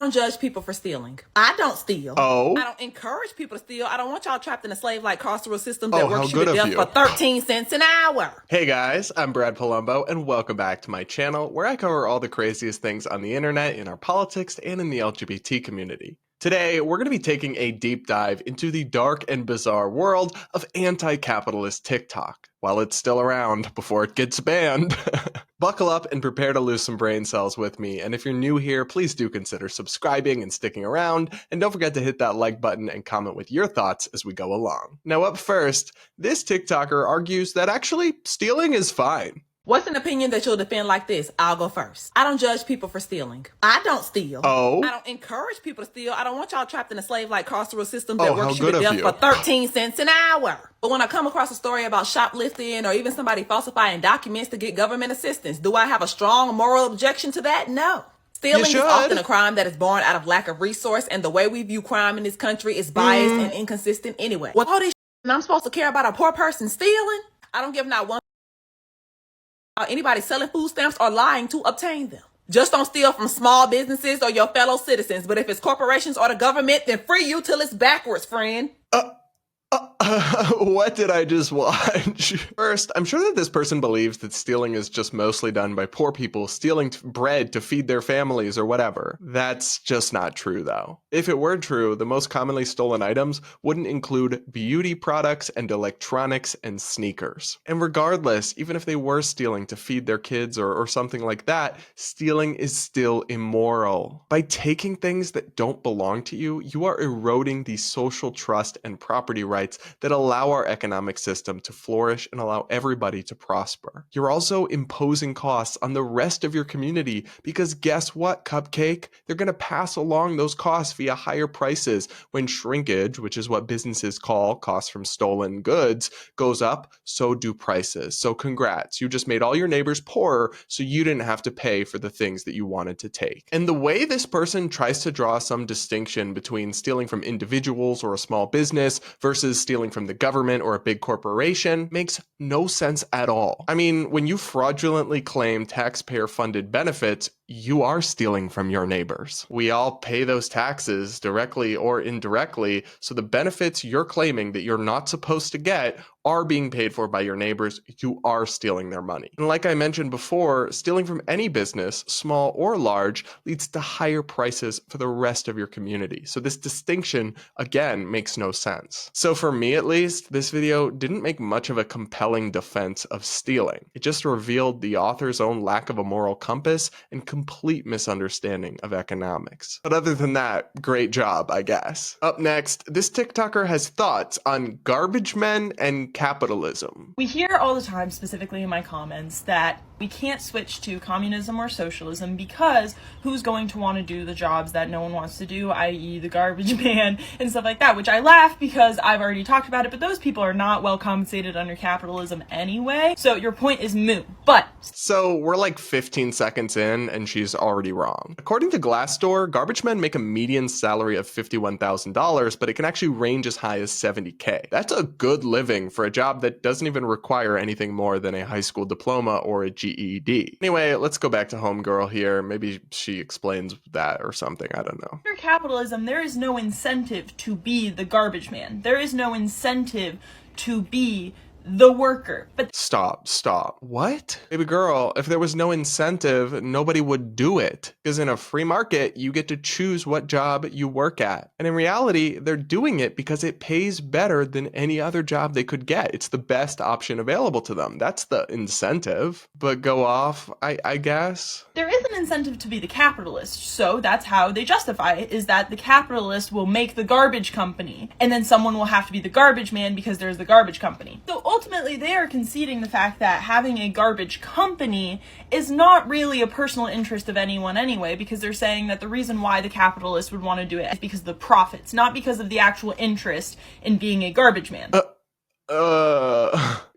I don't judge people for stealing. I don't steal. Oh? I don't encourage people to steal. I don't want y'all trapped in a slave-like carceral system Oh, that how works you good to of death you. for 13 cents an hour. Hey guys, I'm Brad Polumbo, and welcome back to my channel where I cover all the craziest things on the internet, in our politics, and in the LGBT community. Today, we're going to be taking a deep dive into the dark and bizarre world of anti-capitalist TikTok, while it's still around before it gets banned. Buckle up and prepare to lose some brain cells with me, and if you're new here, please do consider subscribing and sticking around, and don't forget to hit that like button and comment with your thoughts as we go along. Now up first, this TikToker argues that actually stealing is fine. What's an opinion that you'll defend like this? I'll go first. I don't judge people for stealing. I don't steal. Oh? I don't encourage people to steal. I don't want y'all trapped in a slave-like carceral system Oh, that how works you good to of death you. for 13 cents an hour. But when I come across a story about shoplifting or even somebody falsifying documents to get government assistance, do I have a strong moral objection to that? No. Stealing is often a crime that is born out of lack of resource, and the way we view crime in this country is biased and inconsistent anyway. Well, all this and I'm supposed to care about a poor person stealing? I don't give not one about anybody selling food stamps or lying to obtain them. Just don't steal from small businesses or your fellow citizens, but if it's corporations or the government, then free you till it's backwards, friend. What did I just watch? First, I'm sure that this person believes that stealing is just mostly done by poor people stealing bread to feed their families or whatever. That's just not true, though. If it were true, the most commonly stolen items wouldn't include beauty products and electronics and sneakers. And regardless, even if they were stealing to feed their kids or something like that, stealing is still immoral. By taking things that don't belong to you, you are eroding the social trust and property rights that allow our economic system to flourish and allow everybody to prosper. You're also imposing costs on the rest of your community because guess what, Cupcake? They're going to pass along those costs via higher prices. When shrinkage, which is what businesses call costs from stolen goods, goes up, so do prices. So congrats, you just made all your neighbors poorer so you didn't have to pay for the things that you wanted to take. And the way this person tries to draw some distinction between stealing from individuals or a small business versus stealing from the government or a big corporation makes no sense at all. I mean, when you fraudulently claim taxpayer-funded benefits, you are stealing from your neighbors. We all pay those taxes directly or indirectly, so the benefits you're claiming that you're not supposed to get are being paid for by your neighbors. You are stealing their money. And like I mentioned before, stealing from any business, small or large, leads to higher prices for the rest of your community. So this distinction, again, makes no sense. So for me at least, this video didn't make much of a compelling defense of stealing. It just revealed the author's own lack of a moral compass and complete misunderstanding of economics. But other than that, great job, I guess. Up next, this TikToker has thoughts on Garbagemen and capitalism. We hear all the time, specifically in my comments, that we can't switch to communism or socialism because who's going to want to do the jobs that no one wants to do, i.e. the garbage man and stuff like that, which I laugh because I've already talked about it, but those people are not well compensated under capitalism anyway, so your point is moot. But so we're like 15 seconds in and she's already wrong. According to Glassdoor, garbage men make a median salary of $51,000, but it can actually range as high as $70K. That's a good living for a job that doesn't even require anything more than a high school diploma or a GED. Anyway, let's go back to homegirl here. Maybe she explains that or something. I don't know. under capitalism, there is no incentive to be the garbage man. There is no incentive to be the worker. But Stop. What? Baby girl, if there was no incentive, nobody would do it. Because in a free market, you get to choose what job you work at. And in reality, they're doing it because it pays better than any other job they could get. It's the best option available to them. That's the incentive. But go off, I guess. there is an incentive to be the capitalist, so that's how they justify it, is that the capitalist will make the garbage company, and then someone will have to be the garbage man because there's the garbage company. So ultimately, they are conceding the fact that having a garbage company is not really a personal interest of anyone anyway, because they're saying that the reason why the capitalist would want to do it is because of the profits, not because of the actual interest in being a garbage man.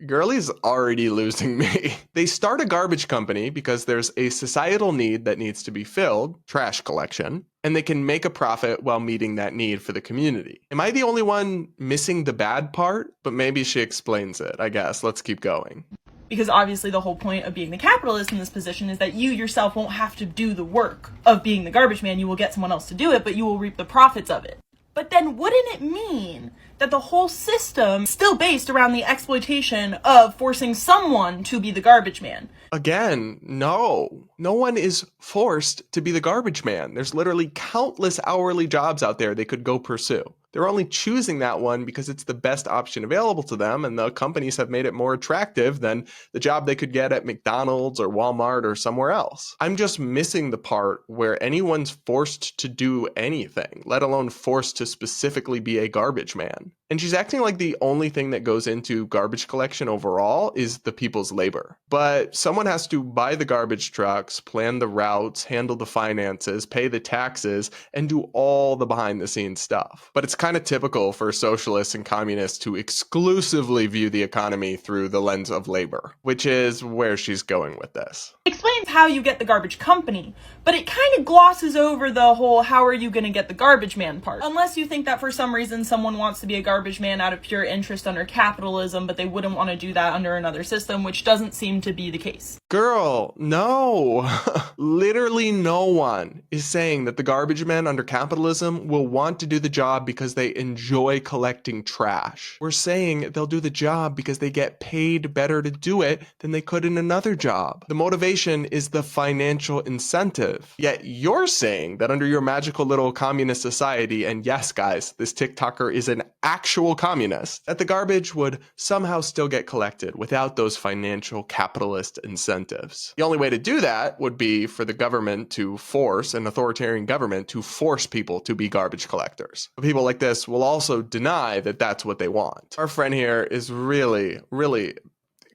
Girlie's already losing me. They start a garbage company because there's a societal need that needs to be filled, trash collection, and they can make a profit while meeting that need for the community. Am I the only one missing the bad part? But maybe she explains it, I guess. Let's keep going. Because obviously the whole point of being the capitalist in this position is that you yourself won't have to do the work of being the garbage man. You will get someone else to do it, but you will reap the profits of it. But then wouldn't it mean that the whole system is still based around the exploitation of forcing someone to be the garbage man? Again, no. No one is forced to be the garbage man. There's literally countless hourly jobs out there they could go pursue. They're only choosing that one because it's the best option available to them, and the companies have made it more attractive than the job they could get at McDonald's or Walmart or somewhere else. I'm just missing the part where anyone's forced to do anything, let alone forced to specifically be a garbage man. And she's acting like the only thing that goes into garbage collection overall is the people's labor. But someone has to buy the garbage trucks, plan the routes, handle the finances, pay the taxes, and do all the behind the scenes stuff. But it's kind of typical for socialists and communists to exclusively view the economy through the lens of labor, which is where she's going with this. It explains how you get the garbage company, but it kind of glosses over the whole how are you going to get the garbage man part. Unless you think that for some reason someone wants to be a garbage man out of pure interest under capitalism, but they wouldn't want to do that under another system, which doesn't seem to be the case. Girl, no. Literally no one is saying that the garbage men under capitalism will want to do the job because they enjoy collecting trash. We're saying they'll do the job because they get paid better to do it than they could in another job. The motivation is the financial incentive. Yet you're saying that under your magical little communist society, and yes guys, this TikToker is an actual communist, that the garbage would somehow still get collected without those financial capitalist incentives. The only way to do that would be for the government to force, an authoritarian government to force people to be garbage collectors. But people like this will also deny that that's what they want. Our friend here is really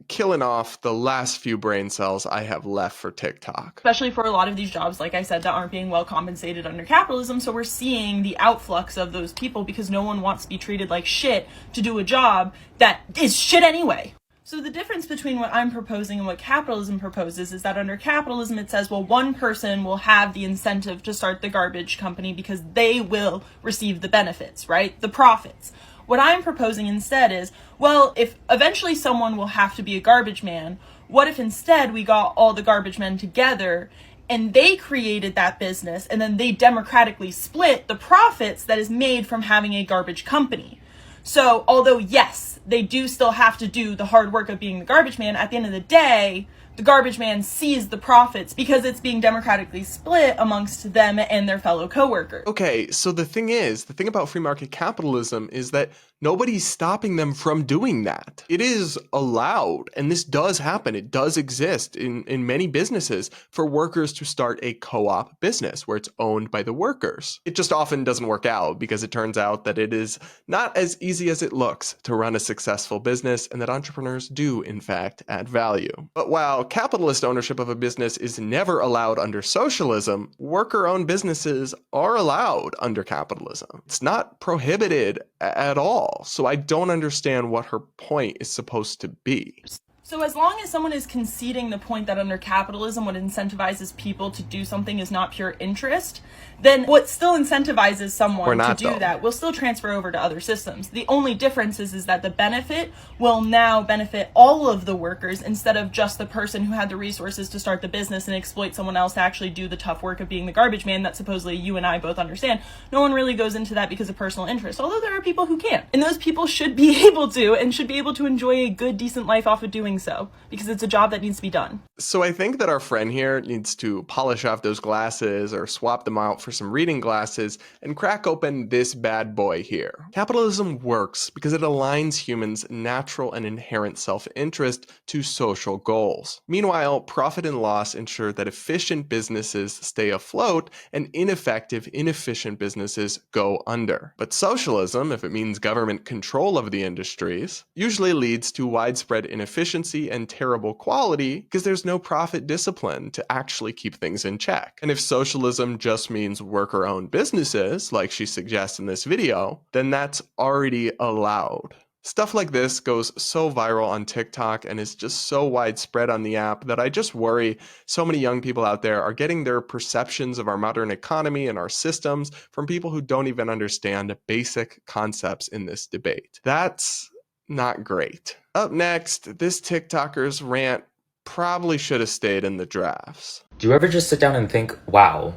killing off the last few brain cells I have left for TikTok. Especially for a lot of these jobs, like I said, that aren't being well compensated under capitalism, so we're seeing the outflux of those people because no one wants to be treated like shit to do a job that is shit anyway. So the difference between what I'm proposing and what capitalism proposes is that under capitalism it says, well, one person will have the incentive to start the garbage company because they will receive the benefits, right? The profits. What I'm proposing instead is, well, if eventually someone will have to be a garbage man, what if instead we got all the garbage men together and they created that business and then they democratically split the profits that is made from having a garbage company? So although, yes, they do still have to do the hard work of being the garbage man, at the end of the day, the garbage man sees the profits because it's being democratically split amongst them and their fellow coworkers. Okay, so the thing about free market capitalism is that nobody's stopping them from doing that. It is allowed, and this does happen. It does exist in many businesses for workers to start a co-op business where it's owned by the workers. It just often doesn't work out because it turns out that it is not as easy as it looks to run a successful business and that entrepreneurs do, in fact, add value. But while capitalist ownership of a business is never allowed under socialism, worker-owned businesses are allowed under capitalism. It's not prohibited at all. So I don't understand what her point is supposed to be. So as long as someone is conceding the point that under capitalism what incentivizes people to do something is not pure interest, then what still incentivizes someone to do that will still transfer over to other systems. The only difference is that the benefit will now benefit all of the workers instead of just the person who had the resources to start the business and exploit someone else to actually do the tough work of being the garbage man that supposedly you and I both understand. No one really goes into that because of personal interest, although there are people who can. And those people should be able to and should be able to enjoy a good, decent life off of doing so, because it's a job that needs to be done. So I think that our friend here needs to polish off those glasses or swap them out for some reading glasses and crack open this bad boy here. Capitalism works because it aligns humans' natural and inherent self-interest to social goals. Meanwhile, profit and loss ensure that efficient businesses stay afloat and ineffective, inefficient businesses go under. But socialism, if it means government control of the industries, usually leads to widespread inefficiency and terrible quality because there's no profit discipline to actually keep things in check. And if socialism just means worker-owned businesses, like she suggests in this video, then that's already allowed. Stuff like this goes so viral on TikTok and is just so widespread on the app that I just worry so many young people out there are getting their perceptions of our modern economy and our systems from people who don't even understand basic concepts in this debate. That's not great. Up next, this TikToker's rant probably should have stayed in the drafts. Do you ever just sit down and think, wow,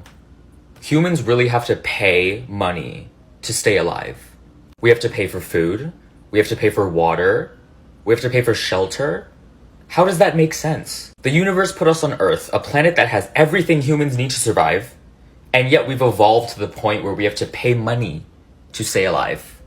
humans really have to pay money to stay alive? We have to pay for food, we have to pay for water, we have to pay for shelter. How does that make sense? The universe put us on Earth, a planet that has everything humans need to survive, and yet we've evolved to the point where we have to pay money to stay alive.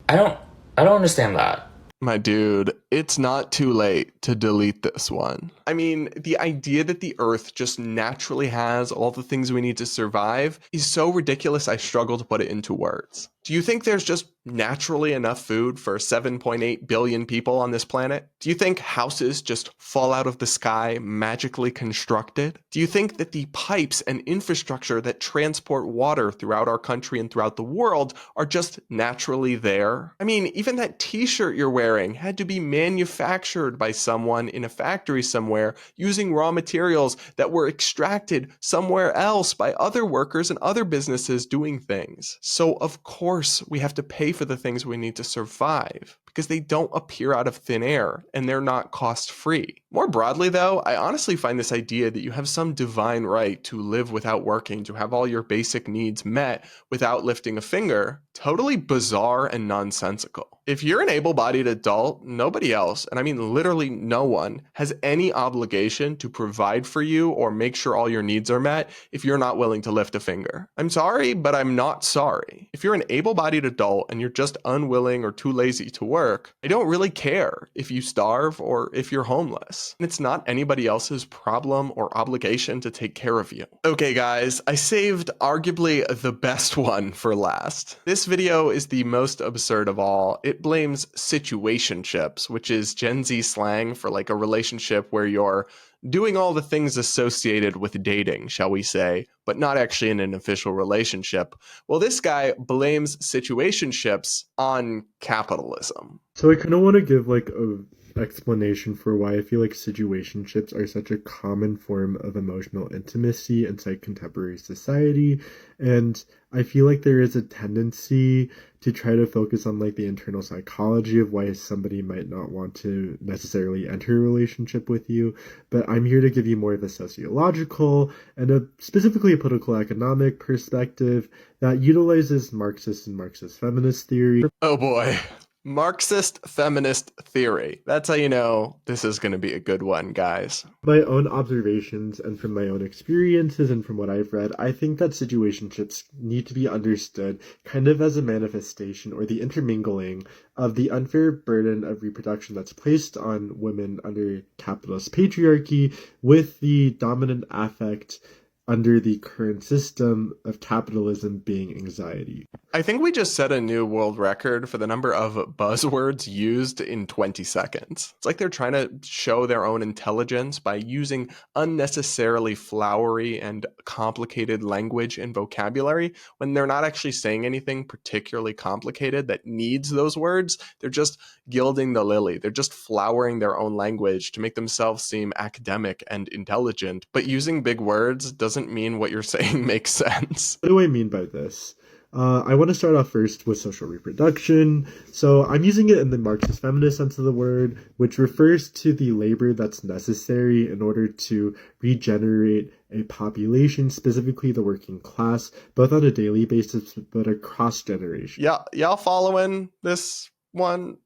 I don't understand that. My dude, it's not too late to delete this one. I mean, the idea that the Earth just naturally has all the things we need to survive is so ridiculous I struggle to put it into words. Do you think there's just naturally enough food for 7.8 billion people on this planet? Do you think houses just fall out of the sky magically constructed? Do you think that the pipes and infrastructure that transport water throughout our country and throughout the world are just naturally there? I mean, even that t-shirt you're wearing had to be manufactured by someone in a factory somewhere using raw materials that were extracted somewhere else by other workers and other businesses doing things. So of course we have to pay for the things we need to survive because they don't appear out of thin air and they're not cost-free. More broadly though, I honestly find this idea that you have some divine right to live without working, to have all your basic needs met without lifting a finger, totally bizarre and nonsensical. If you're an able-bodied adult, nobody else, and I mean literally no one, has any obligation to provide for you or make sure all your needs are met if you're not willing to lift a finger. I'm sorry, but I'm not sorry. If you're an able-bodied adult and you're just unwilling or too lazy to work, I don't really care if you starve or if you're homeless. And it's not anybody else's problem or obligation to take care of you. Okay guys, I saved arguably the best one for last. This video is the most absurd of all. It blames situationships, which is Gen Z slang for like a relationship where you're doing all the things associated with dating, shall we say, but not actually in an official relationship. Well, this guy blames situationships on capitalism. So I kind of want to give like a explanation for why I feel like situationships are such a common form of emotional intimacy inside contemporary society. And I feel like there is a tendency to try to focus on like the internal psychology of why somebody might not want to necessarily enter a relationship with you. But I'm here to give you more of a sociological and specifically a political economic perspective that utilizes Marxist and Marxist feminist theory. Oh boy. Marxist feminist theory. That's how you know this is going to be a good one, guys. My own observations and from my own experiences and from what I've read, I think that situationships need to be understood kind of as a manifestation or the intermingling of the unfair burden of reproduction that's placed on women under capitalist patriarchy with the dominant affect under the current system of capitalism being anxiety. I think we just set a new world record for the number of buzzwords used in 20 seconds. It's like they're trying to show their own intelligence by using unnecessarily flowery and complicated language and vocabulary when they're not actually saying anything particularly complicated that needs those words. They're just gilding the lily. They're just flowering their own language to make themselves seem academic and intelligent. But using big words doesn't mean what you're saying makes sense. What do I mean by this? I want to start off first with social reproduction. So I'm using it in the Marxist feminist sense of the word, which refers to the labor that's necessary in order to regenerate a population, specifically the working class, both on a daily basis, but across generations. Yeah, y'all following this one?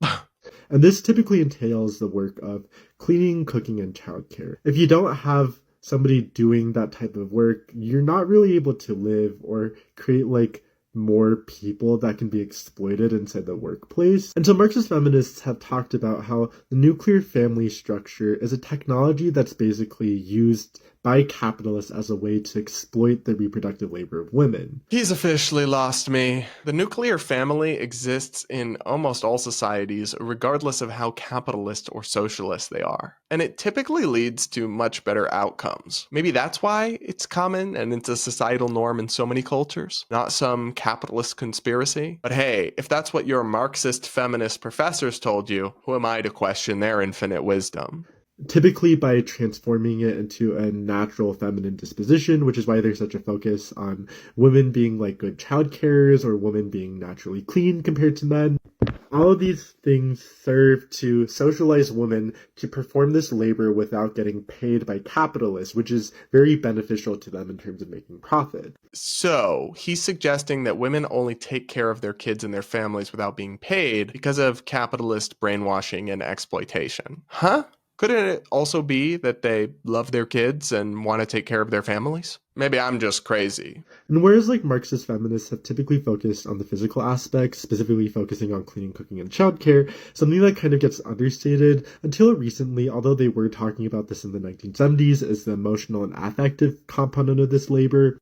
And this typically entails the work of cleaning, cooking, and childcare. If you don't have somebody doing that type of work, you're not really able to live or create like more people that can be exploited inside the workplace. And so Marxist feminists have talked about how the nuclear family structure is a technology that's basically used by capitalists as a way to exploit the reproductive labor of women. He's officially lost me. The nuclear family exists in almost all societies, regardless of how capitalist or socialist they are. And it typically leads to much better outcomes. Maybe that's why it's common and it's a societal norm in so many cultures, not some capitalist conspiracy. But hey, if that's what your Marxist feminist professors told you, who am I to question their infinite wisdom? Typically by transforming it into a natural feminine disposition, which is why there's such a focus on women being like good child carers or women being naturally clean compared to men. All of these things serve to socialize women to perform this labor without getting paid by capitalists, which is very beneficial to them in terms of making profit. So he's suggesting that women only take care of their kids and their families without being paid because of capitalist brainwashing and exploitation. Huh? Couldn't it also be that they love their kids and want to take care of their families? Maybe I'm just crazy. And whereas Marxist feminists have typically focused on the physical aspects, specifically focusing on cleaning, cooking, and childcare, something that kind of gets understated until recently, although they were talking about this in the 1970s, is the emotional and affective component of this labor.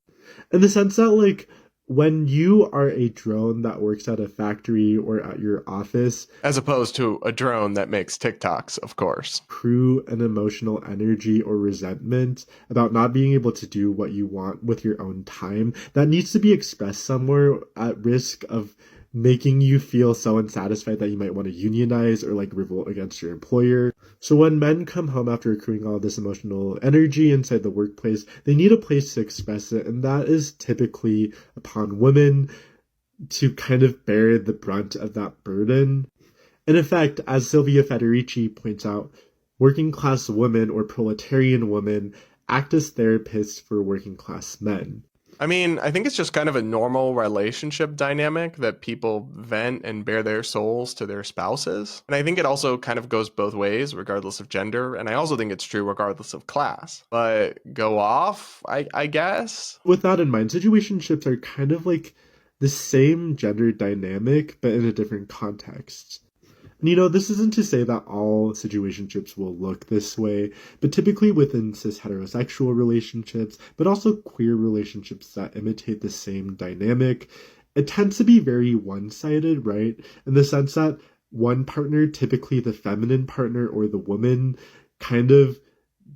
In the sense that when you are a drone that works at a factory or at your office, as opposed to a drone that makes TikToks, of course, accrue an emotional energy or resentment about not being able to do what you want with your own time, that needs to be expressed somewhere at risk of making you feel so unsatisfied that you might want to unionize or revolt against your employer. So when men come home after accruing all this emotional energy inside the workplace, they need a place to express it, and that is typically upon women to kind of bear the brunt of that burden. And in fact, as Silvia Federici points out, working class women or proletarian women act as therapists for working class men. I mean, I think it's just kind of a normal relationship dynamic that people vent and bare their souls to their spouses. And I think it also kind of goes both ways, regardless of gender. And I also think it's true regardless of class. But go off, I guess? With that in mind, situationships are kind of the same gender dynamic, but in a different context. And this isn't to say that all situationships will look this way, but typically within cis heterosexual relationships, but also queer relationships that imitate the same dynamic, it tends to be very one-sided, right? In the sense that one partner, typically the feminine partner or the woman, kind of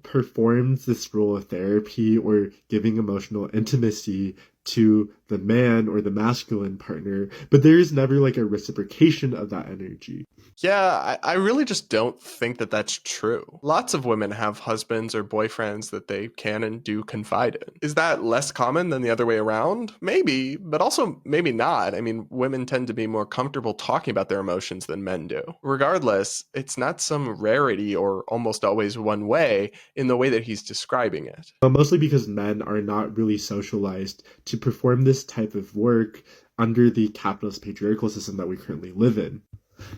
performs this role of therapy or giving emotional intimacy to the man or the masculine partner, but there is never a reciprocation of that energy. Yeah, I really just don't think that that's true. Lots of women have husbands or boyfriends that they can and do confide in. Is that less common than the other way around? Maybe, but also maybe not. I mean, women tend to be more comfortable talking about their emotions than men do. Regardless, it's not some rarity or almost always one way in the way that he's describing it. Mostly because men are not really socialized to perform this type of work under the capitalist patriarchal system that we currently live in.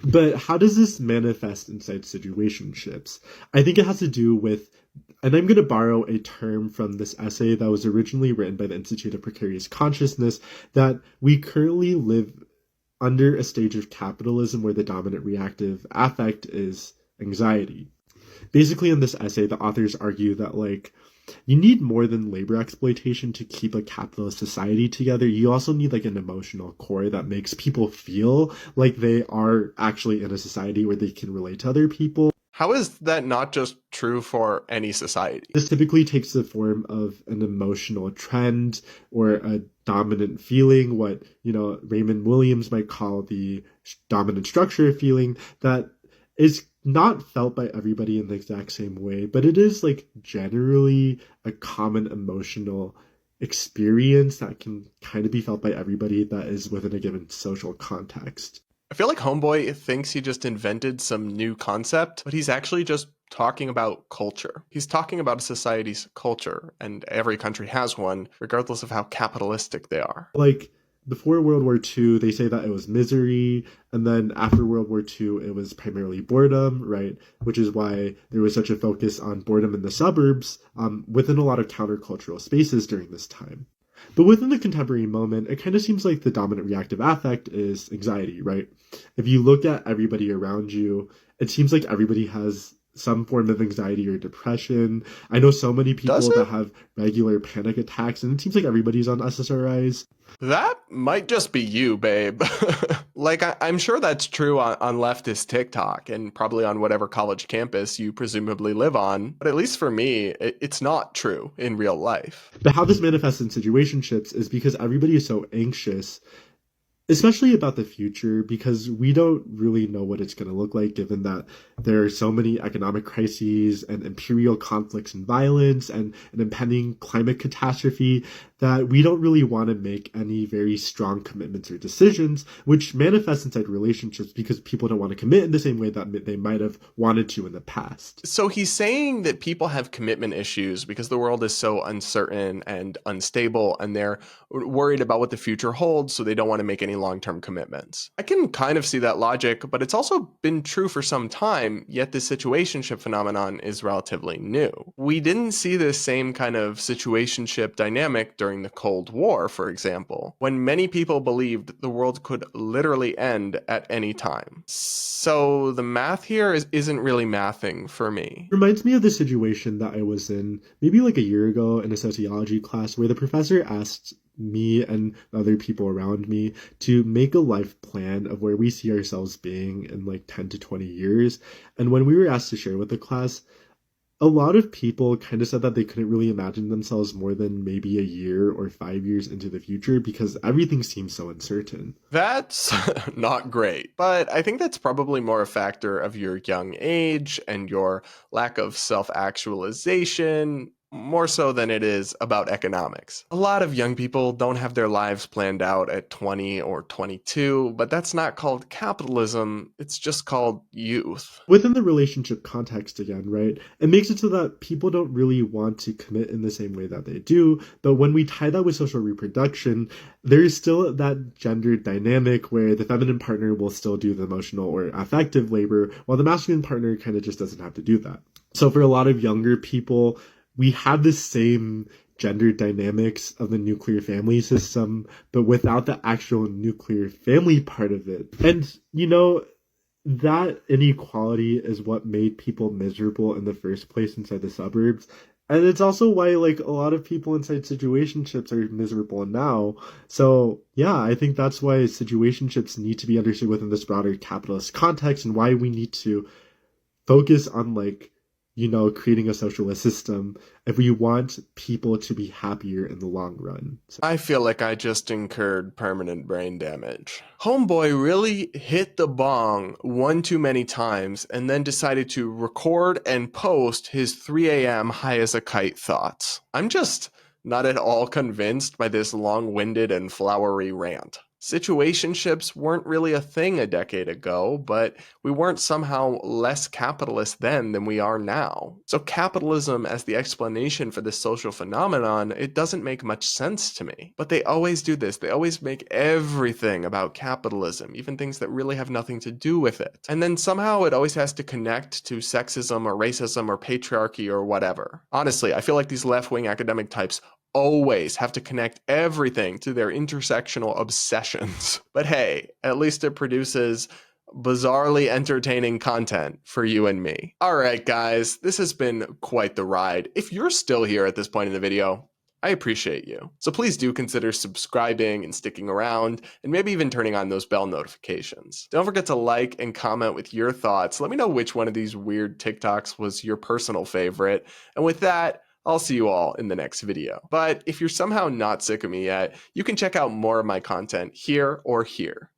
But how does this manifest inside situationships? I think it has to do with, and I'm going to borrow a term from this essay that was originally written by the Institute of Precarious Consciousness, that we currently live under a stage of capitalism where the dominant reactive affect is anxiety. Basically, in this essay, the authors argue that you need more than labor exploitation to keep a capitalist society together. You also need an emotional core that makes people feel like they are actually in a society where they can relate to other people. How is that not just true for any society? This typically takes the form of an emotional trend or a dominant feeling, what, Raymond Williams might call the dominant structure feeling, that is not felt by everybody in the exact same way, but it is generally a common emotional experience that can kind of be felt by everybody that is within a given social context. I feel like Homeboy thinks he just invented some new concept, but he's actually just talking about culture. He's talking about a society's culture, and every country has one, regardless of how capitalistic they are. Before World War II, they say that it was misery, and then after World War II, it was primarily boredom, right? Which is why there was such a focus on boredom in the suburbs within a lot of countercultural spaces during this time. But within the contemporary moment, it kind of seems like the dominant reactive affect is anxiety, right? If you look at everybody around you, it seems like everybody has some form of anxiety or depression. I know so many people that have regular panic attacks, and it seems like everybody's on SSRIs. That might just be you, babe. I'm sure that's true on leftist TikTok and probably on whatever college campus you presumably live on. But at least for me, it's not true in real life. But how this manifests in situationships is because everybody is so anxious, especially about the future, because we don't really know what it's going to look like, given that there are so many economic crises and imperial conflicts and violence and an impending climate catastrophe, that we don't really want to make any very strong commitments or decisions, which manifests inside relationships because people don't want to commit in the same way that they might have wanted to in the past. So he's saying that people have commitment issues because the world is so uncertain and unstable, and they're worried about what the future holds, so they don't want to make any long-term commitments. I can kind of see that logic, but it's also been true for some time, yet the situationship phenomenon is relatively new. We didn't see this same kind of situationship dynamic during the Cold War, for example, when many people believed the world could literally end at any time. So the math here isn't really mathing for me. Reminds me of the situation that I was in maybe like a year ago in a sociology class where the professor asked me and other people around me to make a life plan of where we see ourselves being in like 10 to 20 years. And when we were asked to share with the class, a lot of people kind of said that they couldn't really imagine themselves more than maybe a year or 5 years into the future because everything seems so uncertain. That's not great, but I think that's probably more a factor of your young age and your lack of self-actualization, more so than it is about economics. A lot of young people don't have their lives planned out at 20 or 22, but that's not called capitalism, it's just called youth. Within the relationship context again, right, it makes it so that people don't really want to commit in the same way that they do, but when we tie that with social reproduction, there's still that gendered dynamic where the feminine partner will still do the emotional or affective labor, while the masculine partner kind of just doesn't have to do that. So for a lot of younger people, we have the same gender dynamics of the nuclear family system, but without the actual nuclear family part of it. And, you know, that inequality is what made people miserable in the first place inside the suburbs. And it's also why, like, a lot of people inside situationships are miserable now. So, yeah, I think that's why situationships need to be understood within this broader capitalist context and why we need to focus on, like, you know, creating a socialist system if we want people to be happier in the long run. So. I feel like I just incurred permanent brain damage. Homeboy really hit the bong one too many times and then decided to record and post his 3 a.m. high as a kite thoughts. I'm just not at all convinced by this long-winded and flowery rant. Situationships weren't really a thing a decade ago, but we weren't somehow less capitalist then than we are now. So capitalism as the explanation for this social phenomenon, it doesn't make much sense to me. But they always do this. They always make everything about capitalism, even things that really have nothing to do with it. And then somehow it always has to connect to sexism or racism or patriarchy or whatever. Honestly, I feel like these left-wing academic types always have to connect everything to their intersectional obsessions. But hey, at least it produces bizarrely entertaining content for you and me. All right, guys, this has been quite the ride. If you're still here at this point in the video, I appreciate you. So please do consider subscribing and sticking around, and maybe even turning on those bell notifications. Don't forget to like and comment with your thoughts. Let me know which one of these weird TikToks was your personal favorite. And with that, I'll see you all in the next video. But if you're somehow not sick of me yet, you can check out more of my content here or here.